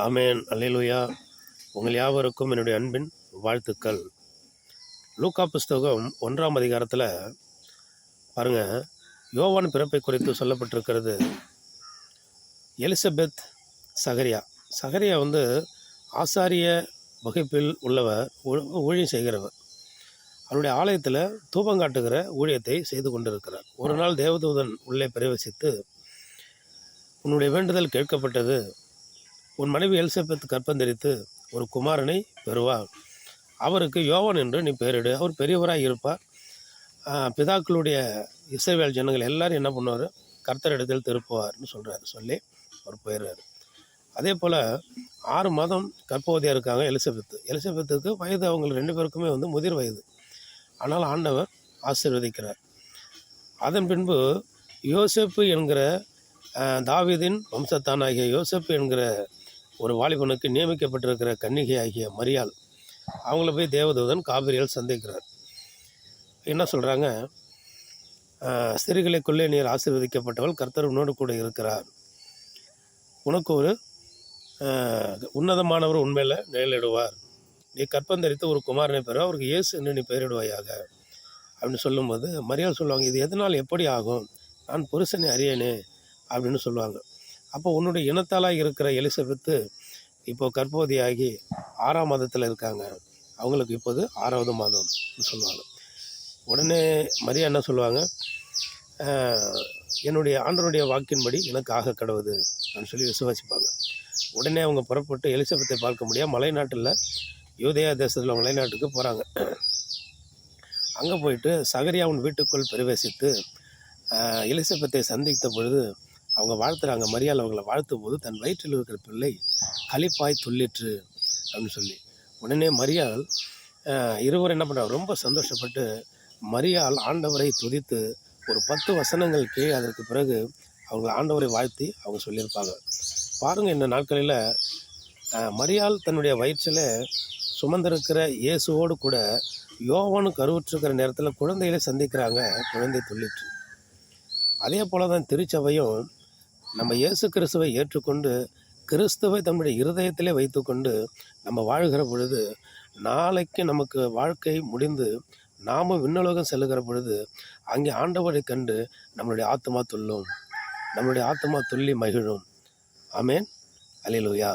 ஆமேன். அல்லேலூயா. உங்கள் யாவருக்கும் என்னுடைய அன்பின் வாழ்த்துக்கள். லூக்கா புஸ்தகம் 1ஆம் அதிகாரத்தில் பாருங்கள், யோவான் பிறப்பை குறித்து சொல்லப்பட்டிருக்கிறது. எலிசபெத் சகரியா ஆசாரிய வகுப்பில் உள்ளவர், ஊழியம் செய்கிறவர். அவருடைய ஆலயத்தில் தூபம் காட்டுகிற ஊழியத்தை செய்து கொண்டிருக்கிறார். ஒரு நாள் தேவதூதன் உள்ளே பிரவேசித்து, உன்னுடைய வேண்டுதல் கேட்கப்பட்டது, உன் மனைவி எலிசபெத் கற்பந்தரித்து ஒரு குமாரனை பெறுவார், அவருக்கு யோவான் என்று நீ பெயரிடு, அவர் பெரியவராக இருப்பார், பிதாக்களுடைய இஸ்ரவேல் ஜனங்கள் எல்லாரும் என்ன பண்ணுவார், கர்த்தரிடத்தில் திருப்புவார்னு சொல்லி அவர் போயிடுறாரு. அதே போல் 6 மாதம் கர்ப்பவதியாக இருக்காங்க எலிசபெத்துக்கு வயது அவங்க 2 பேருக்குமே முதிர் வயது. ஆனால் ஆண்டவர் ஆசீர்வதிக்கிறார். அதன் பின்பு யோசேப்பு என்கிற தாவீதின் வம்சத்தானாகிய யோசேப்பு என்கிற ஒரு வாலிபனுக்கு நியமிக்கப்பட்டிருக்கிற கன்னிகை ஆகிய மரியாள், அவங்கள போய் தேவதூதன் காபிரியால் சந்திக்கிறார். என்ன சொல்கிறாங்க, ஸ்திரீகளுக்குள்ளே நீர் ஆசீர்வதிக்கப்பட்டவள், கர்த்தர் உன்னோடு கூட இருக்கிறார், உனக்கு ஒரு உன்னதமானவர் உண்மையில் நிழலிடுவார், நீ கற்பந்தரித்து ஒரு குமாரனை பெற, அவருக்கு இயேசு என்று நீ பெயரிடுவாயாக அப்படின்னு சொல்லும்போது மரியாள் சொல்லுவாங்க, இது எதனால் எப்படி ஆகும், நான் புருஷனை அறியேனே அப்படின்னு சொல்லுவாங்க. அப்போ உன்னுடைய இனத்தாலாக இருக்கிற எலிசபெத்து இப்போது கர்ப்பவதியாகி 6ஆம் மாதத்தில் இருக்காங்க, அவங்களுக்கு இப்போது 6வது மாதம் சொல்லுவாங்க. உடனே மரியா என்ன சொல்லுவாங்க, என்னுடைய ஆண்டவருடைய வாக்கின்படி எனக்கு ஆக கடவுது அப்படின்னு சொல்லி விசுவாசிப்பாங்க. உடனே அவங்க புறப்பட்டு எலிசபெத்தை பார்க்க முடியாது, மலைநாட்டில் யூதேயா தேசத்தில் மலைநாட்டுக்கு போகிறாங்க. அங்கே போயிட்டு சகரியாவின் வீட்டுக்குள் பிரவேசித்து எலிசபெத்தை சந்தித்த பொழுது அவங்க வாழ்த்துறாங்க. மரியாள் அவங்களை வாழ்த்தும் போது தன் வயிற்றில் இருக்கிற பிள்ளை களிப்பாய் துள்ளிற்று அப்படின்னு சொல்லி, உடனே மரியாள் இருவரும் என்ன பண்ணுறாங்க, ரொம்ப சந்தோஷப்பட்டு மரியாள் ஆண்டவரை துதித்து ஒரு 10 வசனங்கள் கீழே அதற்கு பிறகு அவங்க ஆண்டவரை வாழ்த்தி அவங்க சொல்லியிருப்பாங்க. பாருங்கள், இந்த நாட்களில் மரியாள் தன்னுடைய வயிற்றில் சுமந்திருக்கிற இயேசுவோடு கூட யோவானு கருவுற்றிருக்கிற நேரத்தில் குழந்தைகளை சந்திக்கிறாங்க, குழந்தை துள்ளிற்று. அதே போல் தான் திருச்சபையும் நம்ம இயேசு கிறிஸ்துவை ஏற்றுக்கொண்டு கிறிஸ்துவை தன்னுடைய இருதயத்திலே வைத்து கொண்டு நம்ம வாழ்கிற பொழுது, நாளைக்கு நமக்கு வாழ்க்கை முடிந்து நாமும் விண்ணுலகம் செல்லுகிற பொழுது அங்கே ஆண்டவரை கண்டு நம்மளுடைய ஆத்மா துள்ளும், நம்மளுடைய ஆத்மா துள்ளி மகிழும். ஆமேன். அல்லேலூயா.